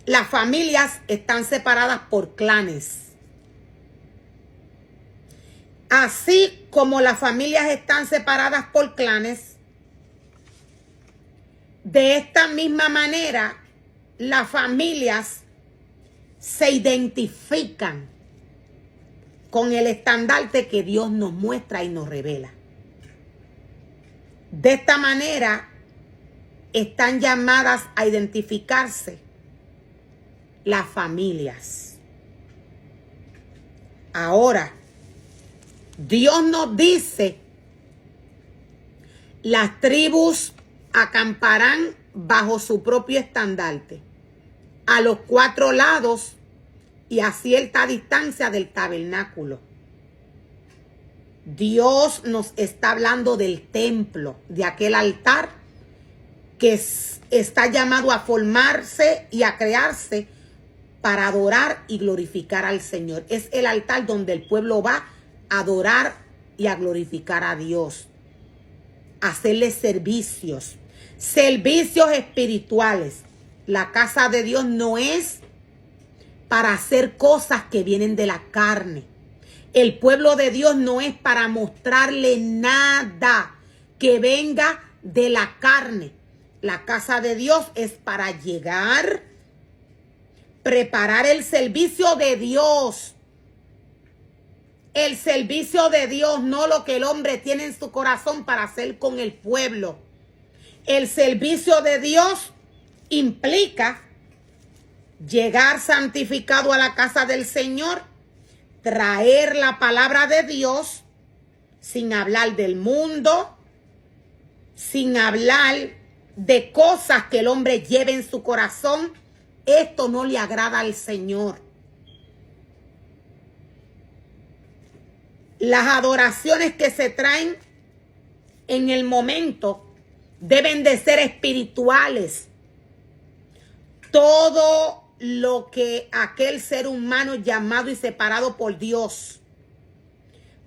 Las familias están separadas por clanes. Así como las familias están separadas por clanes, de esta misma manera, las familias se identifican con el estandarte que Dios nos muestra y nos revela. De esta manera, están llamadas a identificarse las familias. Ahora, Dios nos dice, las tribus acamparán bajo su propio estandarte, a los 4 lados y a cierta distancia del tabernáculo. Dios nos está hablando del templo, de aquel altar que está llamado a formarse y a crearse para adorar y glorificar al Señor. Es el altar donde el pueblo va a adorar y a glorificar a Dios, a hacerle servicios espirituales. La casa de Dios no es para hacer cosas que vienen de la carne. El pueblo de Dios no es para mostrarle nada que venga de la carne. La casa de Dios es para llegar, preparar el servicio de Dios. El servicio de Dios, no lo que el hombre tiene en su corazón para hacer con el pueblo. El servicio de Dios implica llegar santificado a la casa del Señor, traer la palabra de Dios sin hablar del mundo, sin hablar de cosas que el hombre lleve en su corazón. Esto no le agrada al Señor. Las adoraciones que se traen en el momento deben de ser espirituales. Todo lo que aquel ser humano llamado y separado por Dios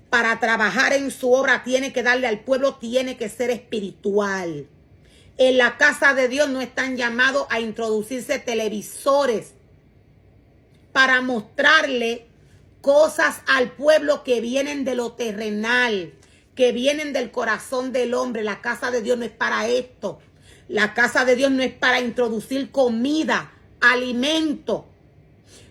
para trabajar en su obra tiene que darle al pueblo, tiene que ser espiritual. En la casa de Dios no están llamados a introducirse televisores para mostrarle cosas al pueblo que vienen de lo terrenal, que vienen del corazón del hombre. La casa de Dios no es para esto. La casa de Dios no es para introducir comida, alimento.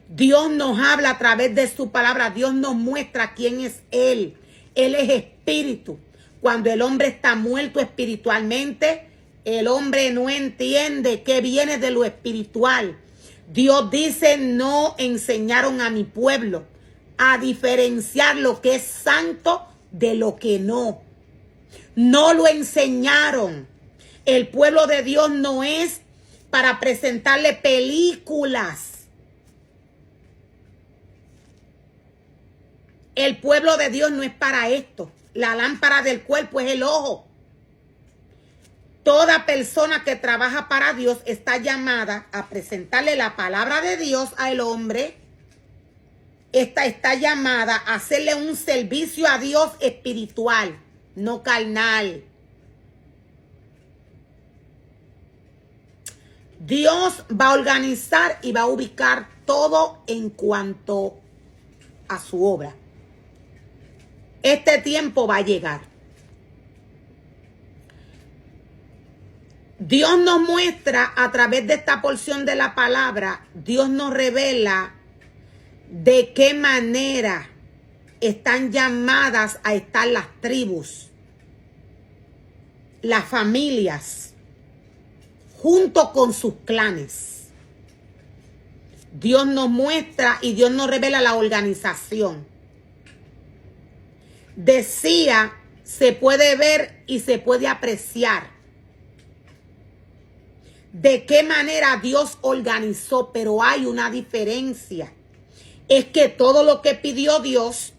Dios nos habla a través de su palabra. Dios nos muestra quién es Él. Él es espíritu. Cuando el hombre está muerto espiritualmente, el hombre no entiende que viene de lo espiritual. Dios dice, no enseñaron a mi pueblo a diferenciar lo que es santo de lo que no. No lo enseñaron. El pueblo de Dios no es para presentarle películas. El pueblo de Dios no es para esto. La lámpara del cuerpo es el ojo. Toda persona que trabaja para Dios está llamada a presentarle la palabra de Dios al hombre. Esta está llamada a hacerle un servicio a Dios espiritual, no carnal. Dios va a organizar y va a ubicar todo en cuanto a su obra. Este tiempo va a llegar. Dios nos muestra a través de esta porción de la palabra, Dios nos revela de qué manera están llamadas a estar las tribus, las familias, junto con sus clanes. Dios nos muestra y Dios nos revela la organización. Decía, se puede ver y se puede apreciar de qué manera Dios organizó, pero hay una diferencia. Es que todo lo que pidió Dios,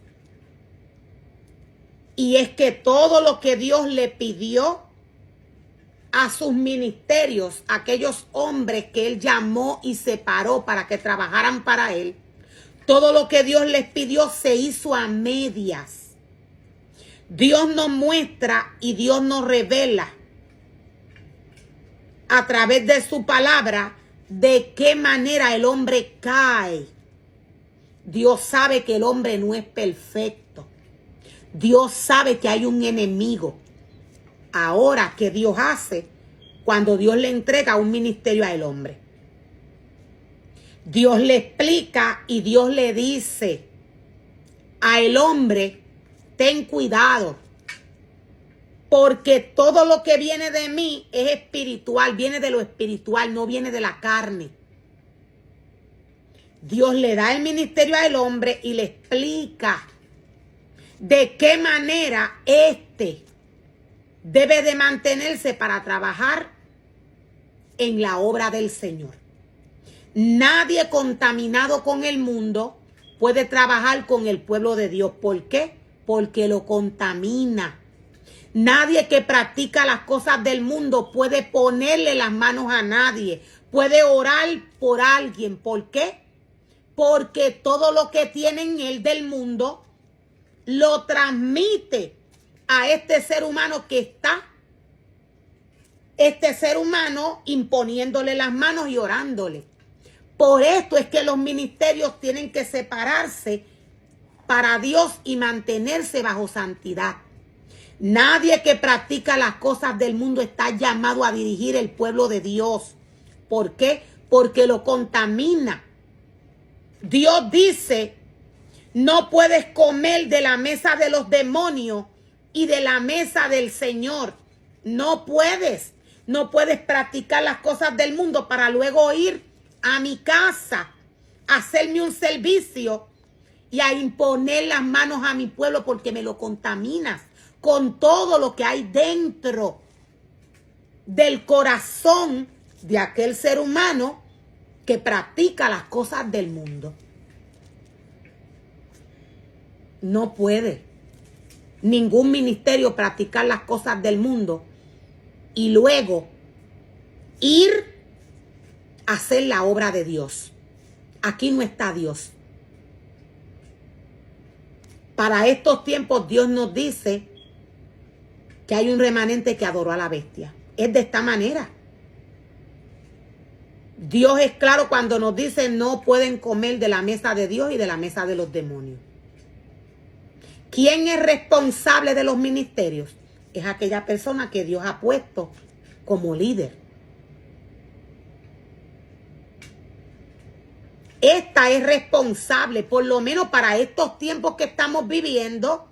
y es que todo lo que Dios le pidió a sus ministerios, aquellos hombres que Él llamó y separó para que trabajaran para Él, todo lo que Dios les pidió se hizo a medias. Dios nos muestra y Dios nos revela a través de su palabra de qué manera el hombre cae. Dios sabe que el hombre no es perfecto. Dios sabe que hay un enemigo. Ahora, ¿qué Dios hace cuando Dios le entrega un ministerio al hombre? Dios le explica y Dios le dice al hombre, ten cuidado, porque todo lo que viene de mí es espiritual, viene de lo espiritual, no viene de la carne. Dios le da el ministerio al hombre y le explica de qué manera debe de mantenerse para trabajar en la obra del Señor. Nadie contaminado con el mundo puede trabajar con el pueblo de Dios. ¿Por qué? Porque lo contamina. Nadie que practica las cosas del mundo puede ponerle las manos a nadie. Puede orar por alguien. ¿Por qué? Porque todo lo que tiene en él del mundo lo transmite a este ser humano que está, este ser humano imponiéndole las manos y orándole. Por esto es que los ministerios tienen que separarse para Dios y mantenerse bajo santidad. Nadie que practica las cosas del mundo está llamado a dirigir el pueblo de Dios. ¿Por qué? Porque lo contamina. Dios dice, no puedes comer de la mesa de los demonios y de la mesa del Señor. No puedes. No puedes practicar las cosas del mundo para luego ir a mi casa, a hacerme un servicio y a imponer las manos a mi pueblo porque me lo contaminas con todo lo que hay dentro del corazón de aquel ser humano que practica las cosas del mundo. No puede ningún ministerio practicar las cosas del mundo y luego ir a hacer la obra de Dios. Aquí no está Dios. Para estos tiempos Dios nos dice que hay un remanente que adoró a la bestia. Es de esta manera. Dios es claro cuando nos dice no pueden comer de la mesa de Dios y de la mesa de los demonios. ¿Quién es responsable de los ministerios? Es aquella persona que Dios ha puesto como líder. Esta es responsable, por lo menos para estos tiempos que estamos viviendo.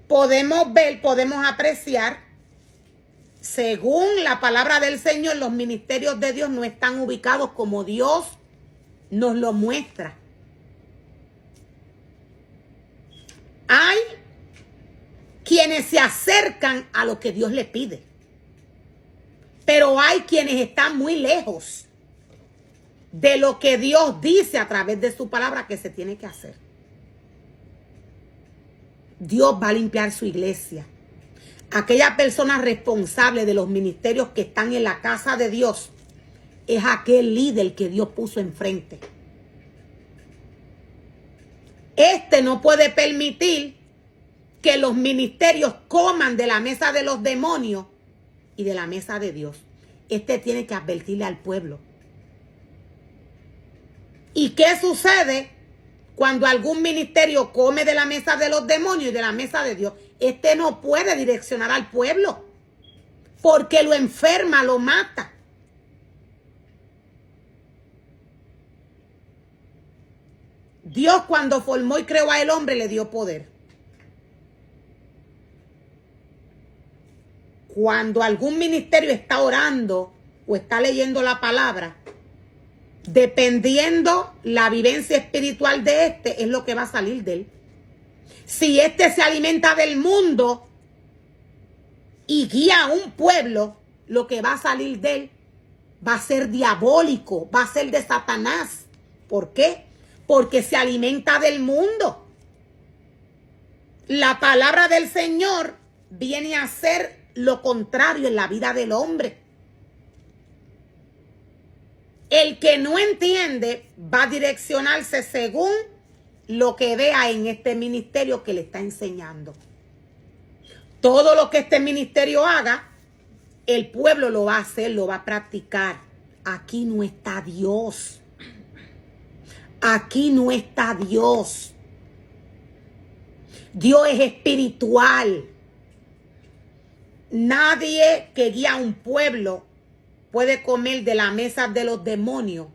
Podemos ver, podemos apreciar, según la palabra del Señor, los ministerios de Dios no están ubicados como Dios nos lo muestra. Hay quienes se acercan a lo que Dios les pide, pero hay quienes están muy lejos de lo que Dios dice a través de su palabra que se tiene que hacer. Dios va a limpiar su iglesia. Aquella persona responsable de los ministerios que están en la casa de Dios es aquel líder que Dios puso enfrente. Este no puede permitir que los ministerios coman de la mesa de los demonios y de la mesa de Dios. Este tiene que advertirle al pueblo. ¿Y qué sucede cuando algún ministerio come de la mesa de los demonios y de la mesa de Dios? Este no puede direccionar al pueblo porque lo enferma, lo mata. Dios cuando formó y creó al hombre le dio poder. Cuando algún ministerio está orando o está leyendo la palabra, dependiendo la vivencia espiritual de este, es lo que va a salir de él. Si este se alimenta del mundo y guía a un pueblo, lo que va a salir de él va a ser diabólico, va a ser de Satanás. ¿Por qué? Porque se alimenta del mundo. La palabra del Señor viene a ser lo contrario en la vida del hombre. El que no entiende va a direccionarse según lo que vea en este ministerio que le está enseñando. Todo lo que este ministerio haga el pueblo lo va a hacer, lo va a practicar. Aquí no está Dios. Aquí no está Dios. Dios es espiritual. Nadie que guía a un pueblo puede comer de la mesa de los demonios.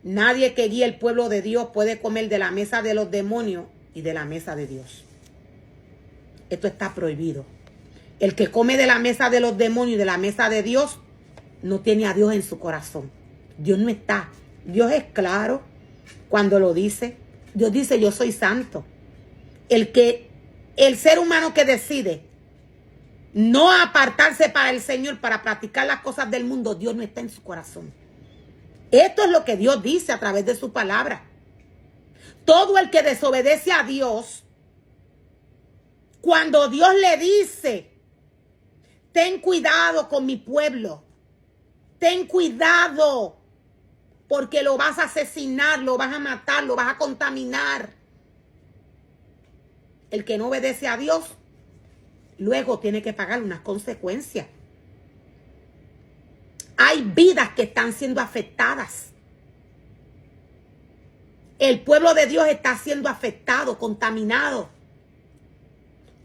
Nadie que guía el pueblo de Dios puede comer de la mesa de los demonios y de la mesa de Dios. Esto está prohibido. El que come de la mesa de los demonios y de la mesa de Dios no tiene a Dios en su corazón. Dios no está. Dios es claro cuando lo dice. Dios dice, yo soy santo. El ser humano que decide no apartarse para el Señor, para practicar las cosas del mundo, Dios no está en su corazón. Esto es lo que Dios dice a través de su palabra. Todo el que desobedece a Dios, cuando Dios le dice, ten cuidado con mi pueblo, ten cuidado, porque lo vas a asesinar, lo vas a matar, lo vas a contaminar. El que no obedece a Dios, luego tiene que pagar unas consecuencias. Hay vidas que están siendo afectadas. El pueblo de Dios está siendo afectado, contaminado,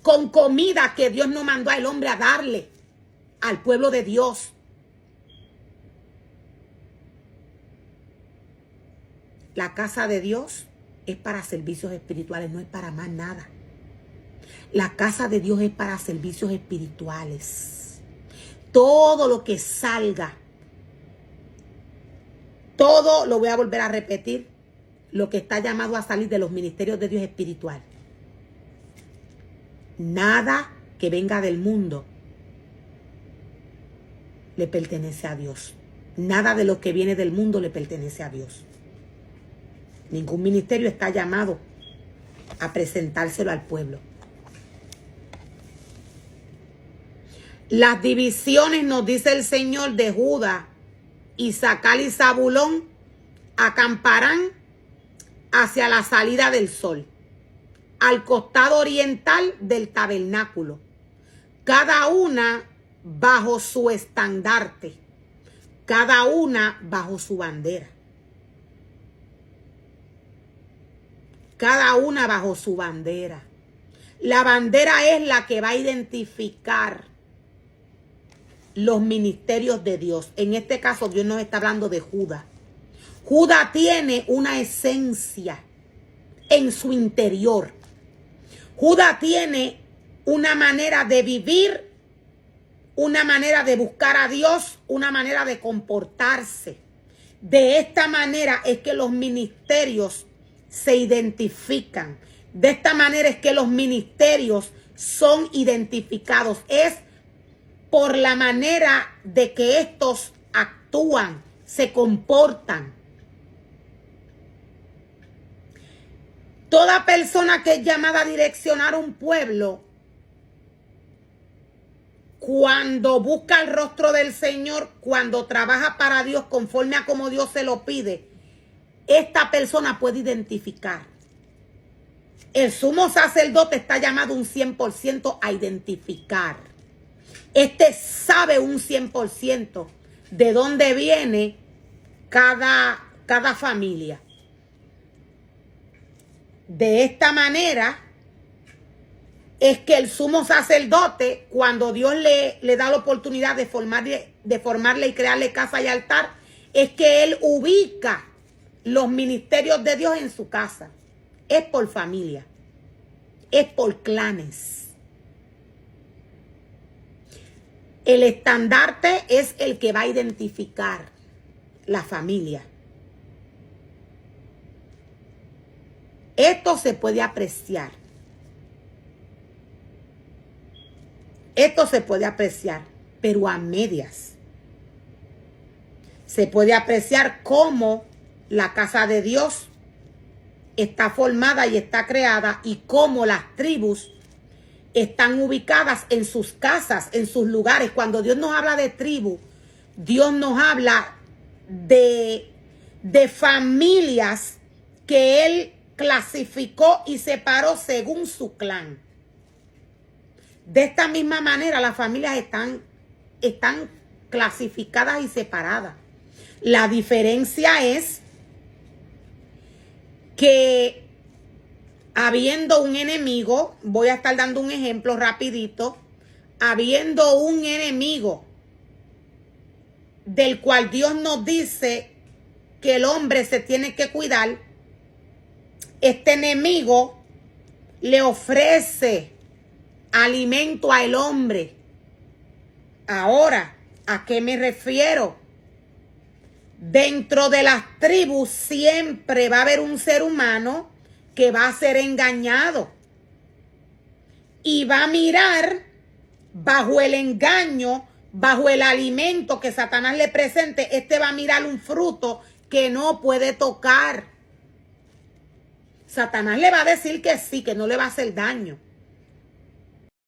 con comida que Dios no mandó al hombre a darle al pueblo de Dios. La casa de Dios es para servicios espirituales, no es para más nada. La casa de Dios es para servicios espirituales. Todo lo que salga, todo, lo voy a volver a repetir, lo que está llamado a salir de los ministerios de Dios espiritual. Nada que venga del mundo le pertenece a Dios. Nada de lo que viene del mundo le pertenece a Dios. Ningún ministerio está llamado a presentárselo al pueblo. Las divisiones, nos dice el Señor, de Judá, Isaacar y Zabulón acamparán hacia la salida del sol, al costado oriental del tabernáculo, cada una bajo su estandarte, cada una bajo su bandera. Cada una bajo su bandera. La bandera es la que va a identificar los ministerios de Dios. En este caso, Dios nos está hablando de Judá. Judá tiene una esencia en su interior. Judá tiene una manera de vivir, una manera de buscar a Dios, una manera de comportarse. De esta manera es que los ministerios se identifican. De esta manera es que los ministerios son identificados. Es por la manera de que estos actúan, se comportan. Toda persona que es llamada a direccionar un pueblo, cuando busca el rostro del Señor, cuando trabaja para Dios conforme a como Dios se lo pide, esta persona puede identificar. El sumo sacerdote está llamado un 100% a identificar. Este sabe un 100% de dónde viene cada familia. De esta manera es que el sumo sacerdote, cuando Dios le da la oportunidad de formarle y crearle casa y altar, es que él ubica los ministerios de Dios en su casa. Es por familia, es por clanes. El estandarte es el que va a identificar la familia. Esto se puede apreciar. Esto se puede apreciar, pero a medias. Se puede apreciar cómo la casa de Dios está formada y está creada y cómo las tribus están ubicadas en sus casas, en sus lugares. Cuando Dios nos habla de tribu, Dios nos habla de familias que Él clasificó y separó según su clan. De esta misma manera, las familias están están clasificadas y separadas. La diferencia es que habiendo un enemigo, voy a estar dando un ejemplo rapidito, habiendo un enemigo del cual Dios nos dice que el hombre se tiene que cuidar, este enemigo le ofrece alimento al hombre. Ahora, ¿a qué me refiero? Dentro de las tribus siempre va a haber un ser humano que va a ser engañado y va a mirar bajo el engaño, bajo el alimento que Satanás le presente. Este va a mirar un fruto que no puede tocar. Satanás le va a decir que sí, que no le va a hacer daño.